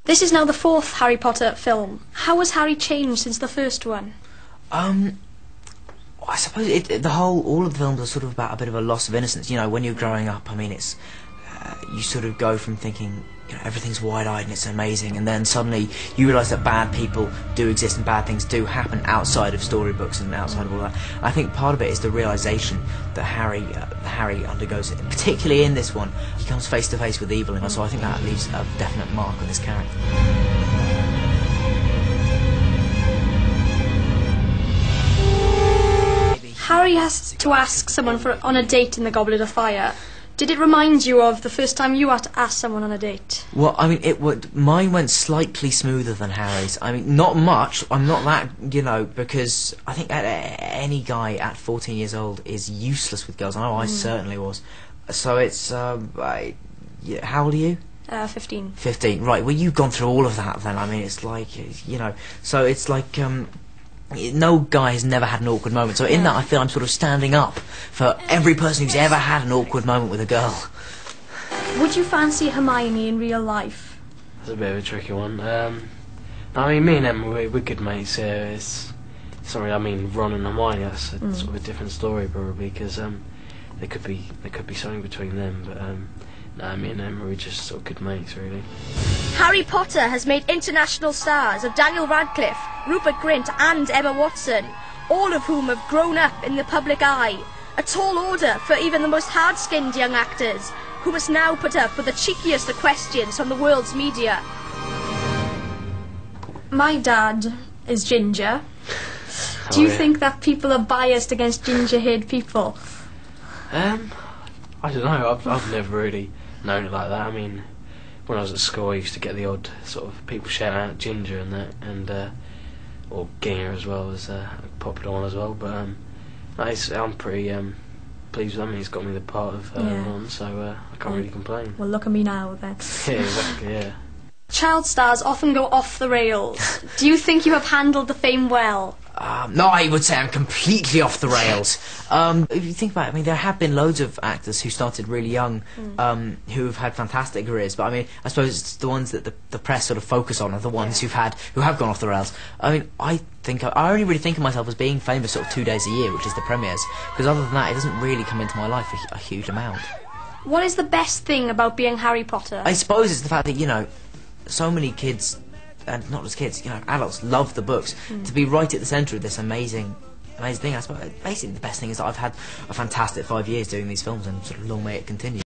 This is now the 4th Harry Potter film. How has Harry changed since the first one? I suppose all of the films are sort of about a bit of a loss of innocence. You know, when you're growing up, I mean, it's you sort of go from thinking, you know, everything's wide-eyed and it's amazing, and then suddenly you realise that bad people do exist and bad things do happen outside of storybooks and outside of all that. I think part of it is the realisation that Harry undergoes, particularly in this one. He comes face to face with evil, and so I think that leaves a definite mark on his character. Harry has to ask someone on a date in the Goblet of Fire. Did it remind you of the first time you had to ask someone on a date? Well, I mean, mine went slightly smoother than Harry's. I mean, not much. I'm not that, you know, because I think any guy at 14 years old is useless with girls. I know I certainly was. So it's, how old are you? 15. 15, right. Well, you've gone through all of that then. I mean, it's like, you know, so it's like, no guy has never had an awkward moment, so in that I feel I'm sort of standing up for every person who's ever had an awkward moment with a girl. Would you fancy Hermione in real life? That's a bit of a tricky one. I mean, me and Emma, we're good mates. Sorry, I mean Ron and Hermione. That's a sort of a different story probably, because there could be something between them. But no, me and Emma, we're just sort of good mates, really. Harry Potter has made international stars of Daniel Radcliffe, Rupert Grint and Emma Watson, all of whom have grown up in the public eye. A tall order for even the most hard-skinned young actors, who must now put up with the cheekiest of questions from the world's media. My dad is ginger. Do you think that people are biased against ginger-haired people? I don't know. I've never really known it like that. I mean, when I was at school, I used to get the odd sort of people shouting out ginger and that, and or ginger as well as a popular one as well. But I'm pretty pleased with him. He's got me the part of Ron, so I can't really complain. Well, look at me now then. Yeah, exactly. Yeah. Child stars often go off the rails. Do you think you have handled the fame well? No, I would say I'm completely off the rails. If you think about it, I mean, there have been loads of actors who started really young, who have had fantastic careers. But I mean, I suppose it's the ones that the press sort of focus on are the ones who have gone off the rails. I mean, I only really think of myself as being famous sort of 2 days a year, which is the premieres. Because other than that, it doesn't really come into my life a huge amount. What is the best thing about being Harry Potter? I suppose it's the fact that, you know, so many kids, and not just kids, you know, adults love the books. To be right at the centre of this amazing thing, I suppose basically the best thing is that I've had a fantastic 5 years doing these films, and sort of long may it continue.